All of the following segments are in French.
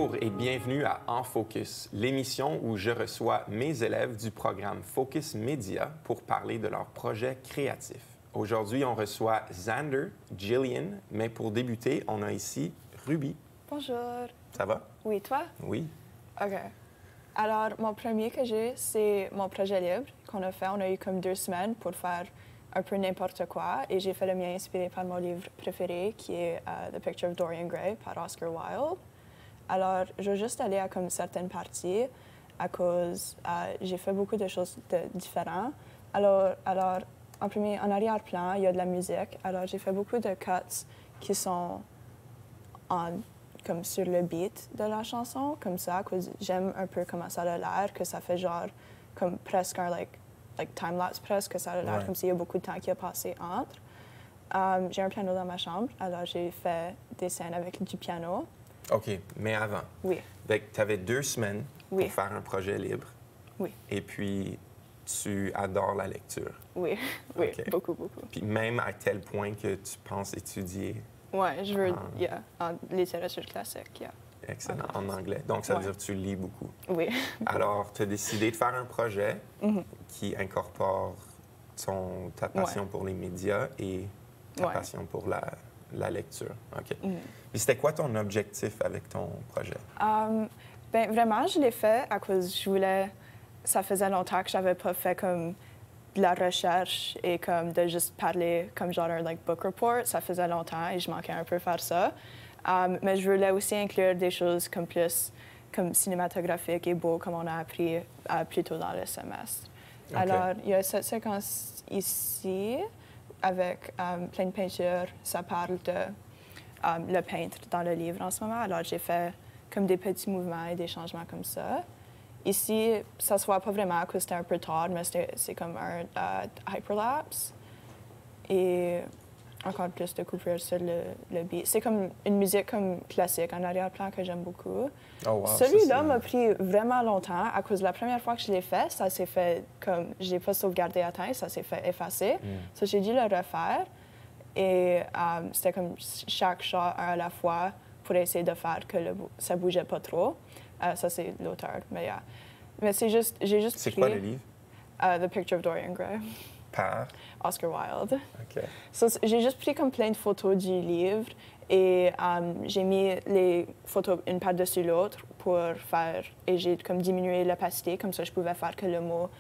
Bonjour et bienvenue à En Focus, l'émission où je reçois mes élèves du programme Focus Media pour parler de leurs projets créatifs. Aujourd'hui, on reçoit Xander, Jillian, mais pour débuter, on a ici Ruby. Bonjour. Ça va? Oui, toi? Oui. OK. Alors, mon premier que j'ai, c'est mon projet libre qu'on a fait. On a eu comme 2 semaines pour faire un peu n'importe quoi. Et j'ai fait le mien inspiré par mon livre préféré, qui est The Picture of Dorian Gray par Oscar Wilde. Alors, je vais juste aller à comme certaines parties à cause j'ai fait beaucoup de choses différentes. Alors, en premier, en arrière-plan, il y a de la musique. Alors, j'ai fait beaucoup de cuts qui sont comme sur le beat de la chanson, comme ça, que j'aime un peu comment ça a l'air, que ça fait genre comme presque un like time-lapse presque, que ça a l'air comme s'il y a beaucoup de temps qui a passé entre. J'ai un piano dans ma chambre, alors j'ai fait des scènes avec du piano. OK, mais avant. Oui. Tu avais 2 semaines pour faire un projet libre. Oui. Et puis, tu adores la lecture. Oui, oui, OK. beaucoup, beaucoup. Puis même à tel point que tu penses étudier. Oui, je veux, en littérature classique, Excellent, en anglais. Donc, ça veut dire que tu lis beaucoup. Oui. Alors, tu as décidé de faire un projet qui incorpore ta passion pour les médias et ta passion pour la lecture. OK. Puis c'était quoi ton objectif avec ton projet? Ben vraiment, je l'ai fait à cause je voulais... Ça faisait longtemps que j'avais pas fait comme de la recherche et comme de juste parler comme genre un book report. Ça faisait longtemps et je manquais un peu faire ça. Mais je voulais aussi inclure des choses comme plus comme cinématographiques et beaux, comme on a appris plus tôt dans le semestre. Okay. Alors, il y a cette séquence ici avec plein de peintures. Ça parle de le peintre dans le livre en ce moment. Alors, j'ai fait comme des petits mouvements et des changements comme ça. Ici, ça se voit pas vraiment à cause c'était un peu tard, mais c'est comme un hyperlapse. Et encore plus de coupures sur le beat. C'est comme une musique comme classique en arrière-plan que j'aime beaucoup. Oh, wow, celui-là m'a pris vraiment longtemps à cause de la première fois que je l'ai fait, ça s'est fait comme... Je l'ai pas sauvegardé à temps, ça s'est fait effacer. So, j'ai dû le refaire. Et c'était comme chaque shot un à la fois pour essayer de faire que ça bougeait pas trop. Ça, c'est l'auteur. Mais c'est juste... J'ai juste C'est pris... quoi le livre? The Picture of Dorian Gray. Par? Oscar Wilde. OK. So, j'ai juste pris comme plein de photos du livre et j'ai mis les photos une par-dessus l'autre pour faire... Et j'ai comme diminué l'opacité, comme ça je pouvais faire que le mot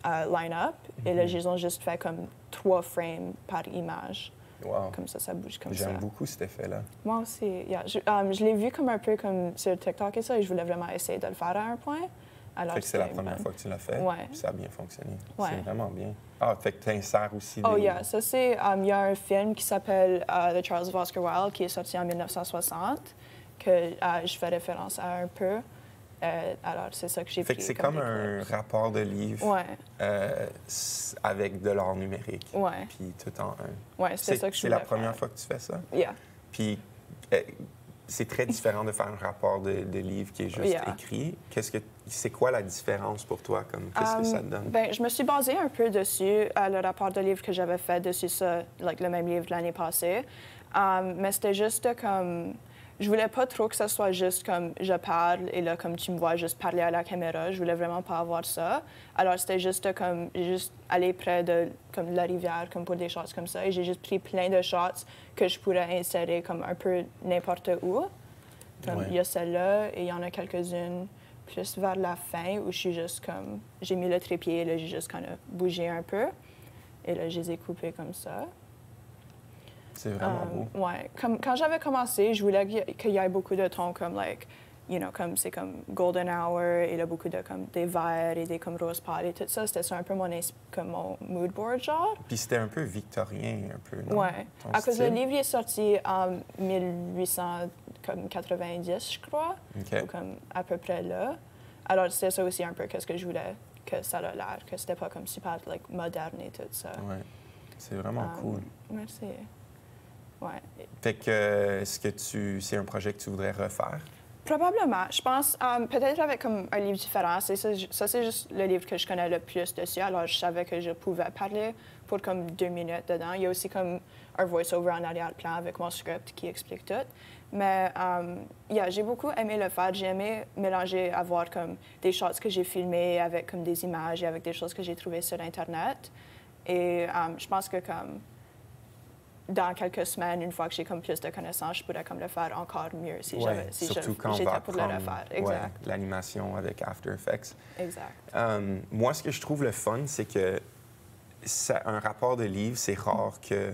line up. Et là, ils ont juste fait comme 3 frames par image. Wow. Comme ça bouge comme ça. J'aime beaucoup cet effet-là. Moi aussi, je l'ai vu comme un peu comme sur TikTok et ça, et je voulais vraiment essayer de le faire à un point. Alors, fait que c'est la première fois que tu l'as fait, puis ça a bien fonctionné. C'est vraiment bien. Ah, fait que tu insères aussi des... Oh, yeah. Ça, c'est... Il y a un film qui s'appelle The Trials of Oscar Wilde, qui est sorti en 1960, que je fais référence à un peu. Alors, c'est ça que j'ai pris. Fait que c'est comme un rapport de livre avec de l'art numérique. Ouais. Puis tout en un. Ouais, c'est ça que je C'est la première fois que tu fais ça? Yeah. Puis c'est très différent de faire un rapport de livre qui est juste écrit. C'est quoi la différence pour toi? Qu'est-ce que ça te donne? Ben, je me suis basée un peu dessus, le rapport de livre que j'avais fait dessus ça, le même livre l'année passée. Mais c'était juste comme... Je voulais pas trop que ça soit juste comme je parle et là, comme tu me vois juste parler à la caméra. Je voulais vraiment pas avoir ça. Alors, c'était juste comme... juste aller près de comme la rivière, comme pour des shots comme ça. Et j'ai juste pris plein de shots que je pourrais insérer comme un peu n'importe où. Comme il y a celle-là et il y en a quelques-unes plus vers la fin où je suis juste comme... J'ai mis le trépied et là, j'ai juste kind of bougé un peu. Et là, je les ai coupés comme ça. C'est vraiment beau. Ouais. Quand j'avais commencé, je voulais qu'il y ait beaucoup de tons comme, comme c'est comme Golden Hour, et là, beaucoup de comme des verts et des comme rose pâle et tout ça. C'était ça un peu comme mon mood board, genre. Puis c'était un peu victorien, un peu, non? Ouais. À cause le livre est sorti en 1890, je crois. OK. Ou comme à peu près là. Alors, c'était ça aussi un peu qu'est-ce que je voulais que ça a l'air, que c'était pas comme super, moderne et tout ça. Ouais. C'est vraiment cool. Merci. Ouais. Fait que, est-ce que c'est un projet que tu voudrais refaire? Probablement. Je pense, peut-être avec comme un livre différent. Ça, c'est juste le livre que je connais le plus dessus. Alors, je savais que je pouvais parler pour comme 2 minutes dedans. Il y a aussi comme un voice-over en arrière-plan avec mon script qui explique tout. Mais yeah, j'ai beaucoup aimé le faire. J'ai aimé mélanger, avoir comme des shots que j'ai filmés avec comme des images et avec des choses que j'ai trouvées sur Internet. Et je pense que comme dans quelques semaines, une fois que j'ai comme plus de connaissances, je pourrais comme le faire encore mieux si Ouais, si surtout quand on j'étais va pour le apprendre, refaire. ouais, Exact. l'animation avec After Effects. Exact. Moi, ce que je trouve le fun, c'est que un rapport de livre, c'est rare que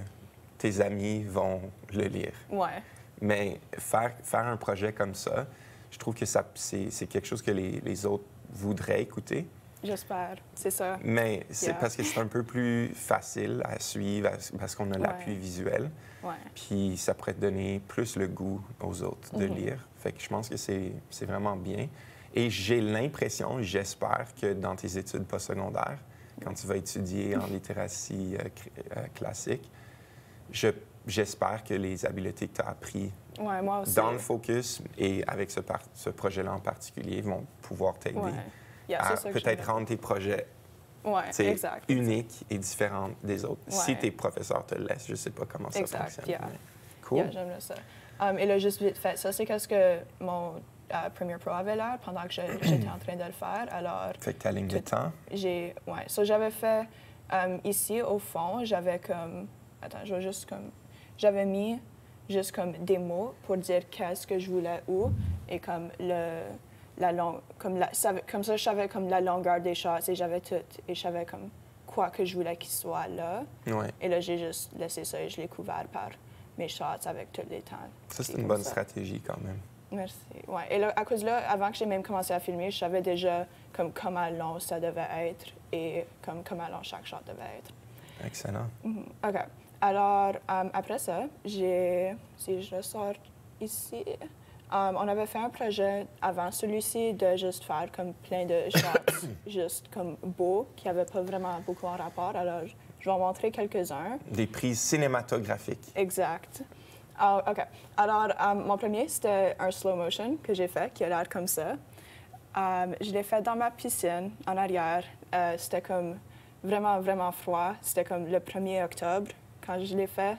tes amis vont le lire. Ouais. Mais faire un projet comme ça, je trouve que c'est quelque chose que les autres voudraient écouter. J'espère. C'est ça. Mais c'est Yeah. parce que c'est un peu plus facile à suivre parce qu'on a l'appui visuel. Ouais. Puis ça pourrait te donner plus le goût aux autres de lire. Fait que je pense que c'est vraiment bien. Et j'ai l'impression, j'espère que dans tes études postsecondaires, quand tu vas étudier en littératie classique, j'espère que les habiletés que tu as apprises Ouais, moi aussi. dans le focus et avec ce projet-là en particulier vont pouvoir t'aider Ouais. Yeah, à c'est ça que peut-être j'aimerais. rendre tes projets Ouais, exact. uniques et différents des autres. Si Ouais. tes professeurs te le laissent, je ne sais pas comment ça Exact, fonctionne. yeah. mais Cool. Yeah, j'aime ça. Et là, juste vite fait, ça, c'est qu'est-ce que mon Premiere Pro avait l'air pendant que j'étais en train de le faire. Alors, Fait que ta ligne de temps, ouais. So, j'avais fait ici, au fond, j'avais comme. Attends, je vais juste comme. J'avais mis juste comme des mots pour dire qu'est-ce que je voulais où et comme comme ça, je savais comme la longueur des shots et j'avais tout. Et je savais comme quoi que je voulais qu'il soit là. ouais. Et là, j'ai juste laissé ça et je l'ai couvert par mes shots avec tous les temps. Ça, c'est Puis une comme bonne ça. stratégie quand même. Merci. Ouais. Et là, à cause de là, avant que j'ai même commencé à filmer, je savais déjà comme comment long ça devait être et comme comment long chaque shot devait être. Excellent. OK. Alors, après ça, si je ressors ici, on avait fait un projet avant celui-ci de juste faire comme plein de shots, juste comme beaux, qui n'avaient pas vraiment beaucoup en rapport. Alors, je vais en montrer quelques-uns. Des prises cinématographiques. Exact. OK. Alors, mon premier, c'était un slow motion que j'ai fait, qui a l'air comme ça. Je l'ai fait dans ma piscine, en arrière. C'était comme vraiment, vraiment froid. C'était comme le 1er octobre quand je l'ai fait.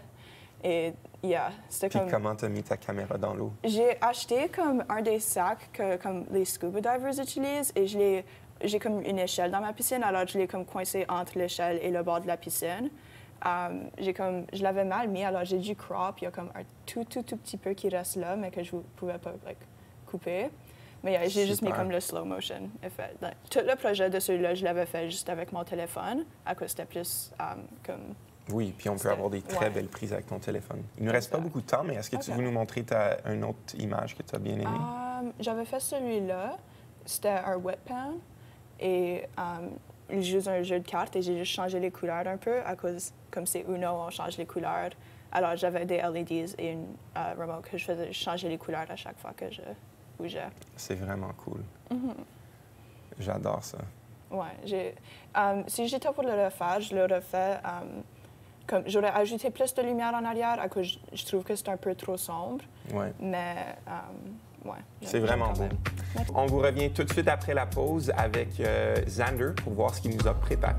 Et, yeah, c'était Puis comme... comment tu as mis ta caméra dans l'eau? J'ai acheté comme un des sacs que comme les scuba divers utilisent et j'ai comme une échelle dans ma piscine, alors je l'ai comme coincé entre l'échelle et le bord de la piscine. Je l'avais mal mis, alors j'ai dû crop. Il y a comme un tout petit peu qui reste là, mais que je ne pouvais pas couper. Mais yeah, j'ai juste mis Super. comme le slow motion effet. Tout le projet de celui-là, je l'avais fait juste avec mon téléphone, à cause c'était plus comme... Oui, puis on peut C'était- avoir des très ouais. belles prises avec ton téléphone. Il ne nous reste pas Exact. beaucoup de temps, mais est-ce que tu OK. veux nous montrer une autre image que tu as bien aimée? J'avais fait celui-là. C'était un wet pan. Et il joue un jeu de cartes et j'ai juste changé les couleurs un peu à cause, comme c'est Uno, on change les couleurs. Alors j'avais des LEDs et une remote que je faisais changer les couleurs à chaque fois que je bougeais. C'est vraiment cool. J'adore ça. Ouais, si j'étais pour le refaire, je le refais comme j'aurais ajouté plus de lumière en arrière à cause je trouve que c'est un peu trop sombre. Ouais. Mais ouais. C'est j'aime vraiment quand beau. même. Merci. On vous revient tout de suite après la pause avec Xander pour voir ce qu'il nous a préparé.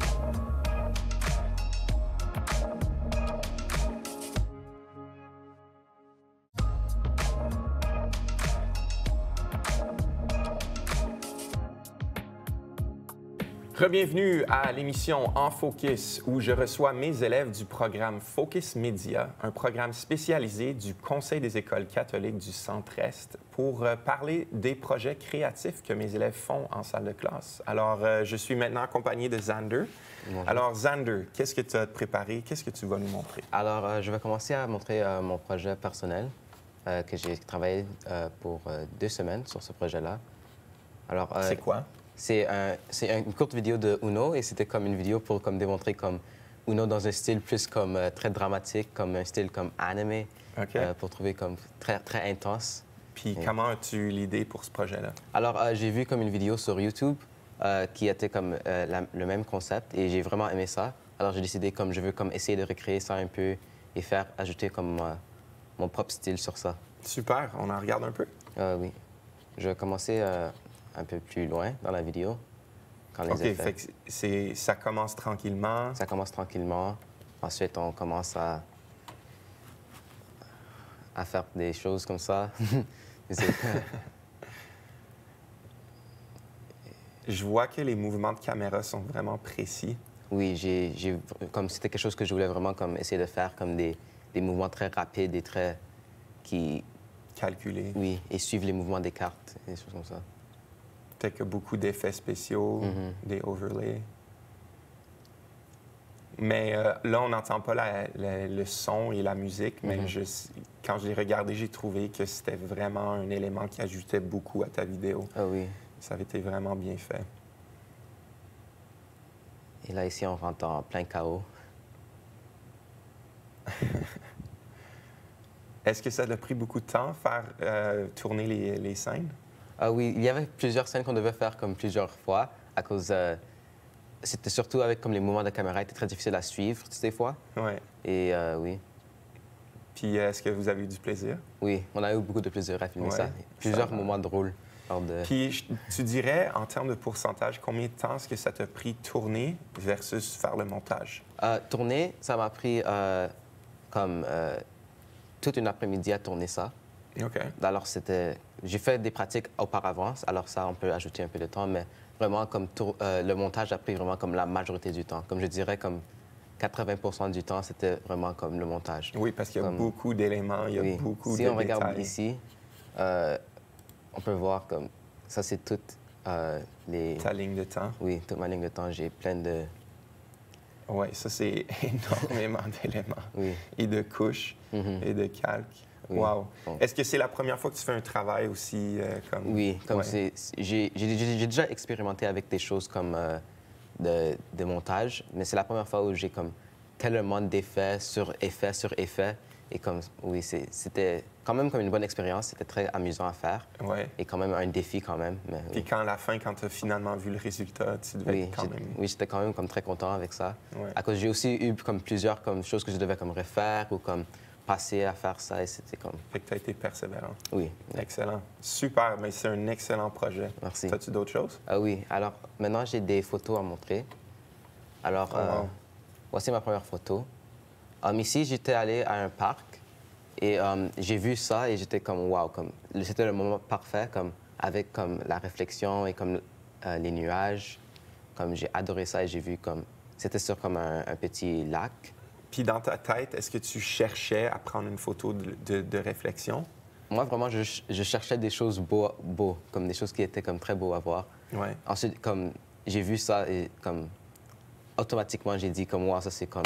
Bienvenue à l'émission En Focus où je reçois mes élèves du programme Focus Media, un programme spécialisé du Conseil des écoles catholiques du Centre-Est pour parler des projets créatifs que mes élèves font en salle de classe. Alors, je suis maintenant accompagné de Xander. Bonjour. Alors, Xander, qu'est-ce que tu as préparé? Qu'est-ce que tu vas nous montrer? Alors, je vais commencer à montrer mon projet personnel, que j'ai travaillé pour 2 semaines sur ce projet-là. Alors, C'est quoi? C'est une courte vidéo de Uno et c'était comme une vidéo pour comme démontrer comme Uno dans un style plus comme très dramatique, comme un style comme anime, OK. pour trouver comme très intense. Puis Oui. comment as-tu eu l'idée pour ce projet-là? Alors, j'ai vu comme une vidéo sur YouTube qui était comme le même concept et j'ai vraiment aimé ça. Alors, j'ai décidé comme je veux comme essayer de recréer ça un peu et ajouter comme mon propre style sur ça. Super, on en regarde un peu? Oui. Je vais commencer un peu plus loin dans la vidéo. Quand les OK, effets. fait que ça commence tranquillement. Ça commence tranquillement. Ensuite, on commence à à faire des choses comme ça. Je vois que les mouvements de caméra sont vraiment précis. Oui, comme c'était quelque chose que je voulais vraiment comme essayer de faire, comme des mouvements très rapides et très qui, Calculés. oui, et suivre les mouvements des cartes, et des choses comme ça. Peut-être que beaucoup d'effets spéciaux, des overlays. Mais là, on n'entend pas le son et la musique, mais quand je l'ai regardé, j'ai trouvé que c'était vraiment un élément qui ajoutait beaucoup à ta vidéo. Ah oui. Ça avait été vraiment bien fait. Et là, ici, on rentre en plein chaos. Est-ce que ça t'a pris beaucoup de temps faire tourner les scènes? Ah oui, il y avait plusieurs scènes qu'on devait faire comme plusieurs fois à cause... c'était surtout avec comme les mouvements de caméra étaient très difficiles à suivre des fois. Oui. Et oui. Puis est-ce que vous avez eu du plaisir? Oui, on a eu beaucoup de plaisir à filmer ça. Plusieurs moments drôles. Puis tu dirais, en termes de pourcentage, combien de temps est-ce que ça t'a pris tourner versus faire le montage? Tourner, ça m'a pris comme toute une après-midi à tourner ça. OK. Alors, j'ai fait des pratiques auparavant, alors ça, on peut ajouter un peu de temps, mais vraiment, comme le montage a pris vraiment comme la majorité du temps. Comme je dirais, comme 80 du temps, c'était vraiment comme le montage. Oui, parce qu'il y a beaucoup d'éléments, il y a beaucoup de détails. Si on regarde ici, on peut voir comme ça, c'est toute les... Ta ligne de temps? Oui, toute ma ligne de temps. J'ai plein de... Oui, ça, c'est énormément d'éléments. Oui. Et de couches et de calques. Oui. Wow. Bon. Est-ce que c'est la première fois que tu fais un travail aussi comme... Oui, comme j'ai déjà expérimenté avec des choses comme de montage, mais c'est la première fois où j'ai comme tellement d'effets sur effets sur effets. Et comme, oui, c'était quand même comme une bonne expérience. C'était très amusant à faire. Ouais. Et quand même un défi quand même. Mais, Puis quand à la fin, quand tu as finalement vu le résultat, tu devais être quand même... Oui, j'étais quand même comme très content avec ça. Ouais. À cause j'ai aussi eu comme plusieurs comme, choses que je devais comme refaire ou comme passer à faire ça. Et c'était comme... Fait que tu as été persévérant. Oui. Excellent. Super, mais c'est un excellent projet. Merci. As-tu d'autres choses? Ah oui. Alors, maintenant, j'ai des photos à montrer. Alors, wow. voici ma première photo. Ici, j'étais allé à un parc et j'ai vu ça et j'étais comme wow, comme c'était le moment parfait, comme avec comme la réflexion et comme les nuages. Comme j'ai adoré ça et j'ai vu comme c'était sur comme un petit lac. Puis dans ta tête, est-ce que tu cherchais à prendre une photo de réflexion? Moi, vraiment, je cherchais des choses beaux, comme des choses qui étaient comme très beaux à voir. Ouais. Ensuite, comme j'ai vu ça et comme automatiquement, j'ai dit comme wow, ça c'est comme...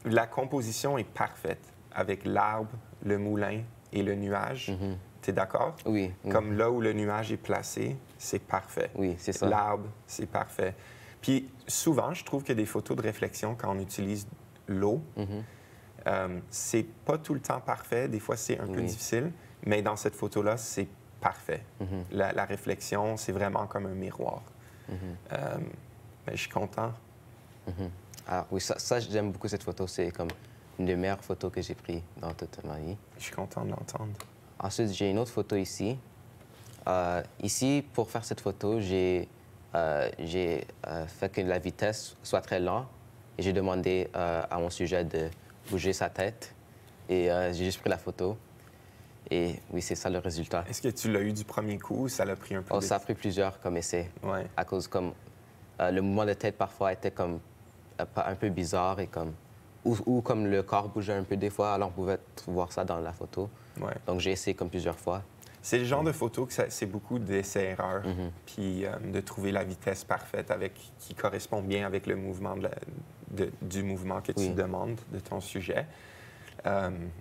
La composition est parfaite avec l'arbre, le moulin et le nuage. Tu es d'accord? Oui. Comme là où le nuage est placé, c'est parfait. Oui, c'est ça. L'arbre, c'est parfait. Puis souvent, je trouve que des photos de réflexion, quand on utilise l'eau, c'est pas tout le temps parfait. Des fois, c'est un peu difficile. Mais dans cette photo-là, c'est parfait. La réflexion, c'est vraiment comme un miroir. Mais je suis content. Ah oui, ça j'aime beaucoup cette photo. C'est comme une des meilleures photos que j'ai prises dans toute ma vie. Je suis content de l'entendre. Ensuite, j'ai une autre photo ici. Ici, pour faire cette photo, j'ai fait que la vitesse soit très lente et j'ai demandé à mon sujet de bouger sa tête. Et j'ai juste pris la photo. Et oui, c'est ça le résultat. Est-ce que tu l'as eu du premier coup ou ça l'a pris un peu? Ça a pris plusieurs comme essais. Ouais. À cause comme le mouvement de tête parfois était comme un peu bizarre et comme ou comme le corps bougeait un peu des fois, alors on pouvait voir ça dans la photo. Ouais. Donc j'ai essayé comme plusieurs fois. C'est le genre de photo que c'est beaucoup d'essais-erreurs, puis de trouver la vitesse parfaite qui correspond bien avec le mouvement du mouvement que tu demandes de ton sujet.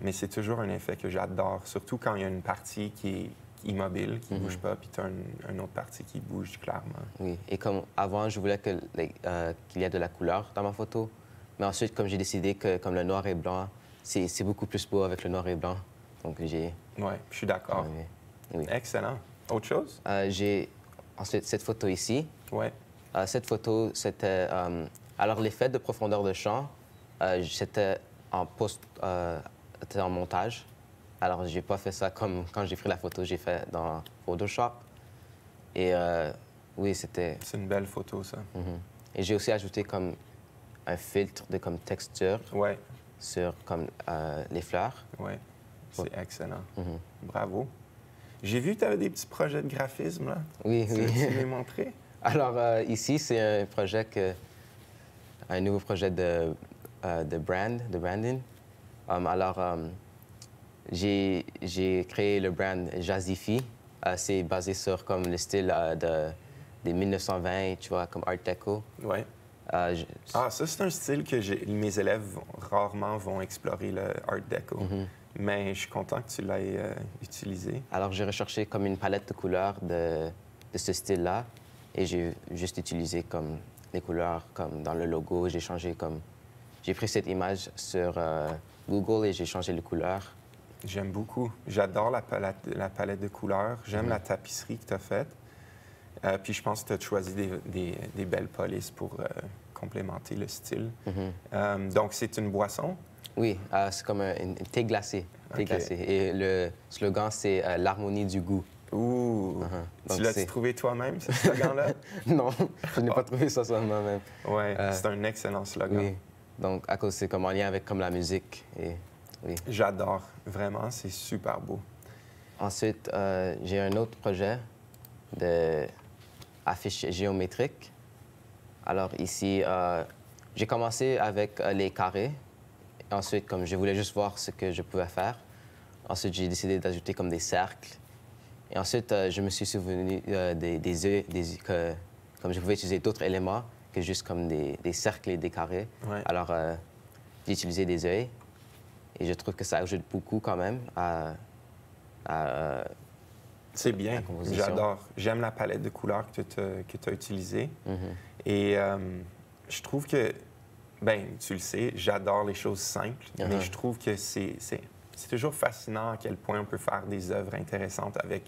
Mais c'est toujours un effet que j'adore, surtout quand il y a une partie qui est immobile, qui ne bouge pas, puis tu as une autre partie qui bouge clairement. Oui, et comme avant, je voulais qu'il y ait de la couleur dans ma photo. Mais ensuite, comme j'ai décidé que comme le noir et blanc, c'est beaucoup plus beau avec le noir et blanc. Donc j'ai... Oui, je suis d'accord. Oui. Excellent. Autre chose? J'ai ensuite cette photo ici. Oui. Cette photo, c'était... alors, l'effet de profondeur de champ, c'était en montage. Alors, j'ai pas fait ça comme quand j'ai pris la photo, j'ai fait dans Photoshop. Et oui, c'était... C'est une belle photo, ça. Et j'ai aussi ajouté comme un filtre de comme texture sur comme les fleurs. Oui. C'est excellent. Mhm. Bravo. J'ai vu que tu avais des petits projets de graphisme, là. Oui, Tu oui. veux les montrer? Alors, ici, c'est un nouveau projet de branding. J'ai créé le brand Jazzifi. C'est basé sur comme le style des 1920, tu vois, comme Art Deco. Oui. Euh, je- Ah, ça, c'est un style que mes élèves rarement vont explorer, le Art Deco. Mais je suis content que tu l'aies utilisé. Alors, j'ai recherché comme une palette de couleurs de ce style-là et j'ai juste utilisé comme les couleurs comme dans le logo. J'ai pris cette image sur Google et j'ai changé les couleurs. J'aime beaucoup. J'adore la palette de couleurs. J'aime la tapisserie que tu as faite. Puis je pense que tu as choisi des belles polices pour complémenter le style. Donc, c'est une boisson? Oui, c'est comme une thé glacé. Thé OK. glacé. Et le slogan, c'est l'harmonie du goût. Ouh! Donc, Tu l'as-tu c'est- trouvé toi-même, ce slogan-là? Non, je n'ai pas trouvé ça sur moi-même. Oui, c'est un excellent slogan. Oui. Donc, à cause, c'est comme en lien avec comme la musique. Et, oui. J'adore. Vraiment, c'est super beau. Ensuite, j'ai un autre projet d'affiche géométrique. Alors ici, j'ai commencé avec les carrés. Ensuite, comme je voulais juste voir ce que je pouvais faire. Ensuite, j'ai décidé d'ajouter comme des cercles. Et ensuite, je me suis souvenu des œufs, comme je pouvais utiliser d'autres éléments que juste comme des cercles et des carrés. Ouais. Alors, j'ai utilisé des œils. Et je trouve que ça ajoute beaucoup quand même à C'est bien. la composition. J'adore. J'aime la palette de couleurs que tu as utilisée. Et je trouve que, ben, tu le sais, j'adore les choses simples, mais je trouve que c'est toujours fascinant à quel point on peut faire des œuvres intéressantes avec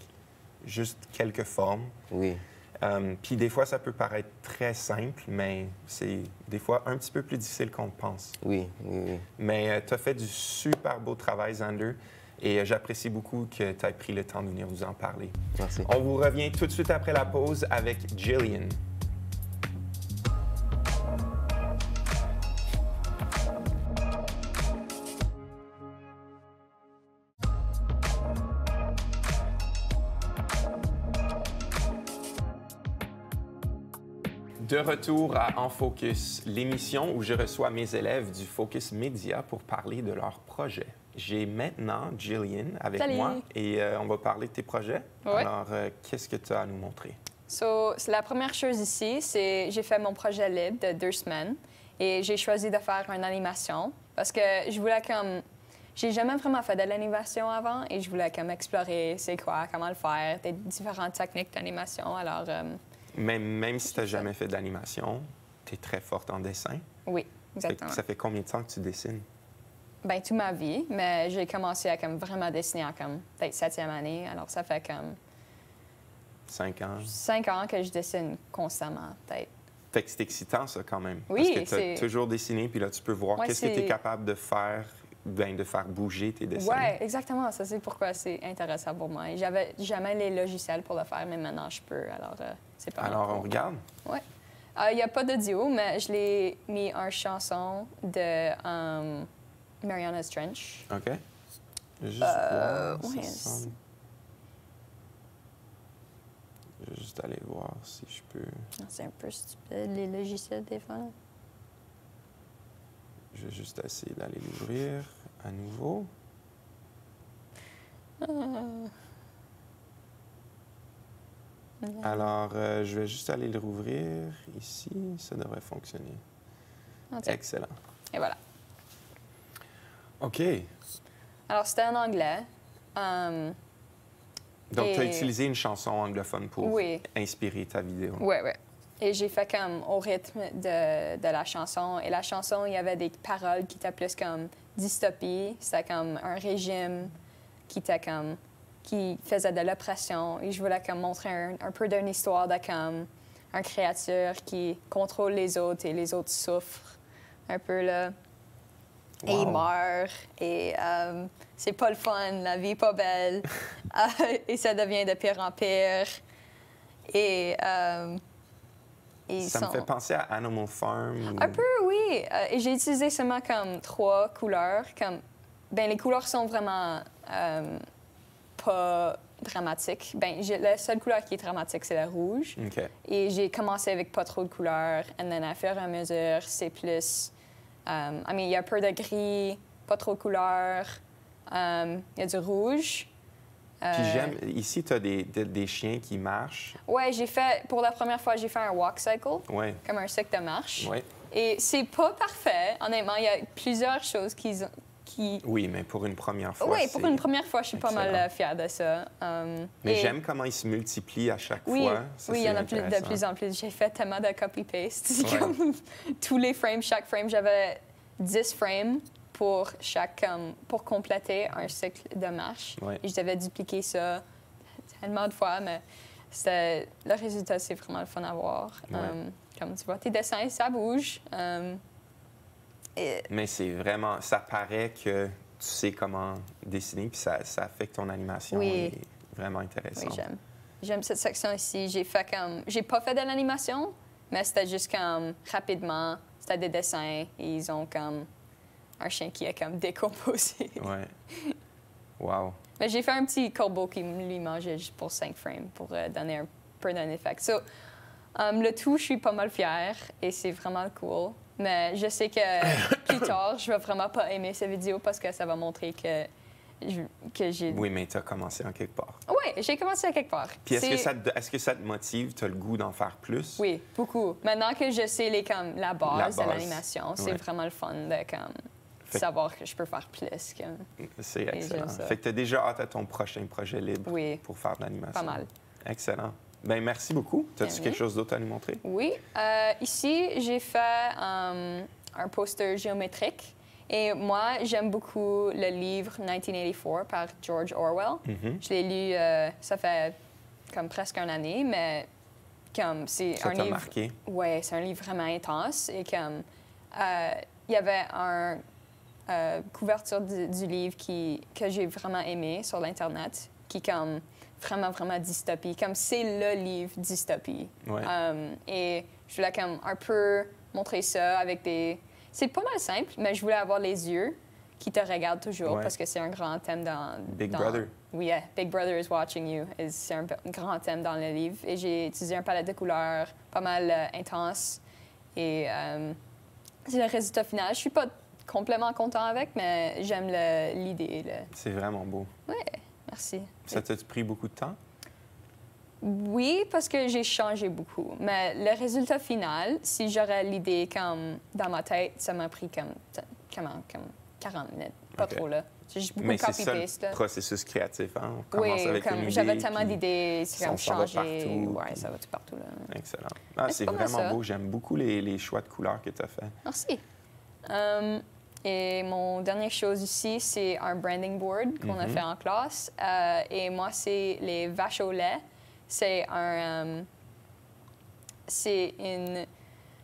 juste quelques formes. Oui. Puis des fois, ça peut paraître très simple, mais c'est des fois un petit peu plus difficile qu'on le pense. Oui, oui, oui. Mais tu as fait du super beau travail, Xander, et j'apprécie beaucoup que tu aies pris le temps de venir nous en parler. Merci. On vous revient tout de suite après la pause avec Jillian. De retour à En Focus, l'émission où je reçois mes élèves du Focus Média pour parler de leurs projets. J'ai maintenant Jillian avec Salut. moi et on va parler de tes projets. Ouais. Alors, qu'est-ce que tu as à nous montrer? C'est la première chose ici, c'est j'ai fait mon projet libre de 2 semaines et j'ai choisi de faire une animation parce que je voulais comme... J'ai jamais vraiment fait de l'animation avant et je voulais comme explorer c'est quoi, comment le faire, des différentes techniques d'animation. Alors, Même si tu n'as jamais fait d'animation, tu es très forte en dessin. oui, exactement. Ça fait combien de temps que tu dessines? Ben toute ma vie, mais j'ai commencé à comme vraiment dessiner en comme peut-être 7e année. Alors, ça fait comme 5 ans? 5 ans que je dessine constamment, peut-être. Fait que c'est excitant, ça, quand même. Oui, Parce que tu c'est- as toujours dessiné, puis là, tu peux voir Ouais, qu'est-ce que tu es c'est- capable de faire, ben, de faire bouger tes dessins. Oui, exactement. Ça, c'est pourquoi c'est intéressant pour moi. Et j'avais jamais les logiciels pour le faire, mais maintenant, je peux. Alors, c'est pas mal Alors, on cool. regarde. Ouais. Il n'y a pas d'audio, mais je l'ai mis en chanson de Mariana's Trench. OK? Je vais juste voir. ouais, ça semble- Je vais juste aller voir si je peux... C'est un peu stupide, les logiciels, des fois. Je vais juste essayer d'aller l'ouvrir à nouveau. Alors, je vais juste aller le rouvrir ici. Ça devrait fonctionner. OK. Excellent. Et voilà. OK. Alors, c'était en anglais. Donc, tu as Et- utilisé une chanson anglophone pour Oui. inspirer ta vidéo. Ouais, ouais. Et j'ai fait comme au rythme de la chanson. Et la chanson, il y avait des paroles qui étaient plus comme dystopie. C'était comme un régime qui était comme qui faisait de l'oppression. Et je voulais comme montrer un peu d'une histoire de comme un créature qui contrôle les autres et les autres souffrent un peu là. Et Wow. il meurt. Et c'est pas le fun, la vie est pas belle. Et ça devient de pire en pire. Et ils Ça me sont- fait penser à Animal Farm. Un peu, oui. Et j'ai utilisé seulement comme 3 couleurs. Comme ben, les couleurs sont vraiment pas dramatiques. Ben, la seule couleur qui est dramatique, c'est le rouge. OK. Et j'ai commencé avec pas trop de couleurs. Et then, à fur et à mesure, c'est plus... il y a un peu de gris, pas trop de couleurs. Il y a du rouge. Puis j'aime... Ici, tu as des chiens qui marchent. Ouais, pour la première fois, j'ai fait un walk cycle, Oui. comme un cycle de marche. Oui. Et c'est pas parfait, honnêtement. Il y a plusieurs choses qui... Oui, mais pour une première fois, Oui, pour une première fois, je suis pas excellent. mal fière de ça. Mais Et- j'aime comment ils se multiplient à chaque Oui, fois. Ça, oui, il y c'est en a de intéressant. plus en plus. J'ai fait tellement de copy-paste. C'est Ouais. comme tous les frames, chaque frame, j'avais 10 frames pour pour compléter un cycle de marche. Ouais. Et je devais dupliquer ça tellement de fois, mais le résultat, c'est vraiment le fun à voir. Ouais. Comme tu vois, tes dessins, ça bouge. Mais c'est vraiment... Ça paraît que tu sais comment dessiner, puis ça fait que ton animation Oui. est vraiment Oui, intéressante. j'aime. J'aime cette section ici. J'ai pas fait de l'animation, mais c'était juste comme rapidement, c'était des dessins et ils ont comme un chien qui est comme décomposé. Ouais. Wow. Mais j'ai fait un petit corbeau qui lui mangeait juste pour 5 frames pour donner un peu d'un effet. So, le tout, je suis pas mal fière et c'est vraiment cool. Mais je sais que plus tard, je vais vraiment pas aimer cette vidéo parce que ça va montrer que j'ai... Oui, mais tu as commencé en quelque part. Oui, j'ai commencé à quelque part. Puis est-ce que ça te motive? Tu as le goût d'en faire plus? Oui, beaucoup. Maintenant que je sais la base de base. l'animation, c'est Ouais. vraiment le fun de Fait- savoir que je peux faire plus. C'est j'aime excellent. ça. Fait que tu as déjà hâte à ton prochain projet libre Oui. pour faire de l'animation. Pas mal. Excellent. Bien, merci beaucoup. As-tu Bien, quelque oui. chose d'autre à nous montrer? Oui. Ici, j'ai fait un poster géométrique. Et moi, j'aime beaucoup le livre 1984 par George Orwell. Mhm. Je l'ai lu, ça fait comme presque une année, mais comme c'est Ça un t'a livre... marqué? Oui, c'est un livre vraiment intense. Et comme il y avait un couverture du livre que j'ai vraiment aimé sur l'Internet, qui comme vraiment, vraiment dystopie. Comme c'est le livre dystopie. Ouais. Et je voulais comme un peu montrer ça avec des... C'est pas mal simple, mais je voulais avoir les yeux qui te regardent toujours Ouais. parce que c'est un grand thème dans... Big Brother. Oui, yeah, Big Brother is watching you. C'est un grand thème dans le livre. Et j'ai utilisé un palette de couleurs pas mal intense. Et c'est le résultat final. Je suis pas complètement content avec, mais j'aime l'idée. C'est vraiment beau. Merci. Ça t'a pris beaucoup de temps? Oui, parce que j'ai changé beaucoup. Mais le résultat final, si j'aurais l'idée comme dans ma tête, ça m'a pris comme 40 minutes. Pas OK. trop, là. J'ai juste beaucoup Mais de c'est ça copy-paste. le là. processus créatif, hein? On commence Oui, avec une comme idée, j'avais tellement puis d'idées, c'est on comme s'en va changer. partout, Ouais, puis- ça va tout partout, là. Excellent. Mais C'est c'est pas mal vraiment ça. beau. J'aime beaucoup les choix de couleurs que tu as fait. Merci. Et mon dernière chose ici, c'est un branding board qu'on a Mhm. fait en classe. Et moi, c'est les vaches au lait. C'est c'est une...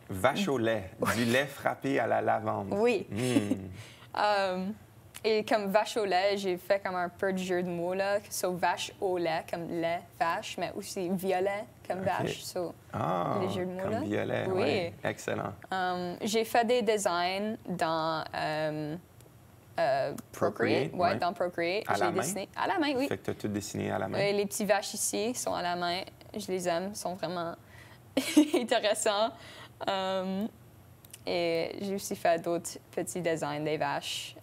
Vache au lait, du lait frappé à la lavande. Oui. Mm. Et comme vache au lait, j'ai fait comme un peu de jeu de mots, là. So, vache au lait, comme lait, vache, mais aussi violet, comme OK. vache. So, Ah, Les jeux de mots, comme là? violet, Oui. ouais. Excellent. j'ai fait des designs dans Procreate, Ouais, ouais. dans Procreate. À Je la l'ai main? dessiné. À la main, oui. Fait que tu as tout dessiné à la main. Les petites vaches ici sont à la main. Je les aime, sont vraiment intéressants. Et j'ai aussi fait d'autres petits designs des vaches.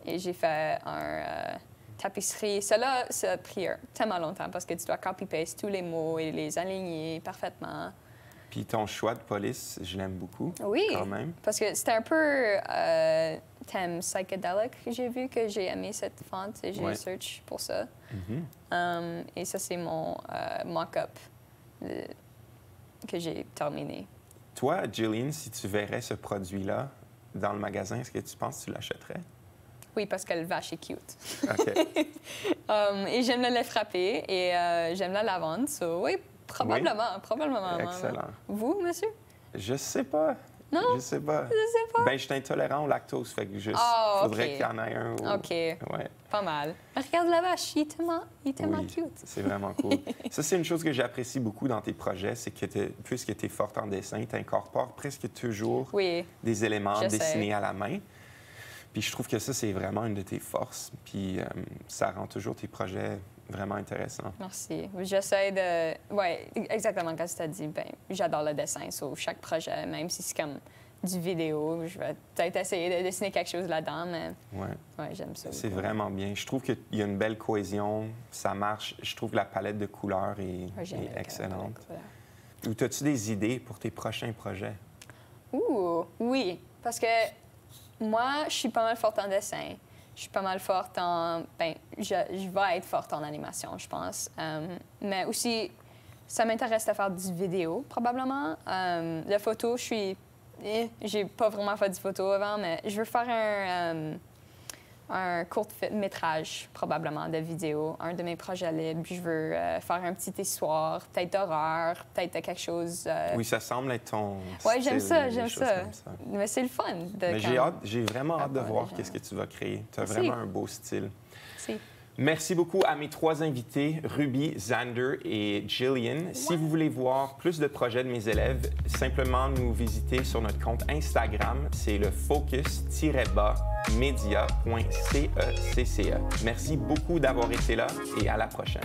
Et j'ai fait un tapisserie. Cela, ça a pris tellement longtemps parce que tu dois copy-paste tous les mots et les aligner parfaitement. Puis ton choix de police, je l'aime beaucoup. Oui, Quand même. parce que c'était un peu thème psychédélique que j'ai vu, que j'ai aimé cette fente et j'ai Ouais. search pour ça. Mhm. Et ça, c'est mon mock-up que j'ai terminé. Toi, Jillian, si tu verrais ce produit-là dans le magasin, est-ce que tu penses que tu l'achèterais? Oui, parce que le vache est cute. OK. Et j'aime le lait frappé et j'aime la lavande. So, oui, probablement. Probablement. Excellent. Vous, monsieur? Je sais pas. Non? Je sais pas. Je sais pas. Ben, je suis intolérant au lactose, fait que juste, Ah, faudrait OK. qu'il y en ait un. OK, Ouais. pas mal. Regarde la vache, il est tellement Oui, cute. c'est vraiment cool. Ça, c'est une chose que j'apprécie beaucoup dans tes projets, c'est que puisque tu es forte en dessin, tu incorpores presque toujours Oui, des éléments Je dessinés sais. à la main. Puis je trouve que ça, c'est vraiment une de tes forces. Puis ça rend toujours tes projets vraiment intéressants. Merci. J'essaie de... Oui, exactement comme tu as dit. Ben, j'adore le dessin sur chaque projet, même si c'est comme du vidéo. Je vais peut-être essayer de dessiner quelque chose là-dedans, mais ouais, j'aime ça. C'est vraiment bien. Je trouve qu'il y a une belle cohésion. Ça marche. Je trouve que la palette de couleurs est excellente. Ou as-tu des idées pour tes prochains projets? Oui. Parce que moi, je suis pas mal forte en dessin. Je suis pas mal forte en... Ben, je vais être forte en animation, je pense. Mais aussi, ça m'intéresse de faire du vidéo, probablement. La photo, j'ai pas vraiment fait du photo avant, mais je veux faire un court-métrage, probablement, de vidéo, un de mes projets libres. Je veux faire une petite histoire, peut-être d'horreur, peut-être quelque chose... Oui, ça semble être ton Oui, j'aime ça. ça. Mais c'est le fun. Mais j'ai vraiment hâte de voir qu'est-ce que tu vas créer. Tu as vraiment un beau style. Merci. Merci beaucoup à mes 3 invités, Ruby, Xander et Jillian. Si vous voulez voir plus de projets de mes élèves, simplement nous visiter sur notre compte Instagram. C'est le focus-media.cecca. Merci beaucoup d'avoir été là et à la prochaine.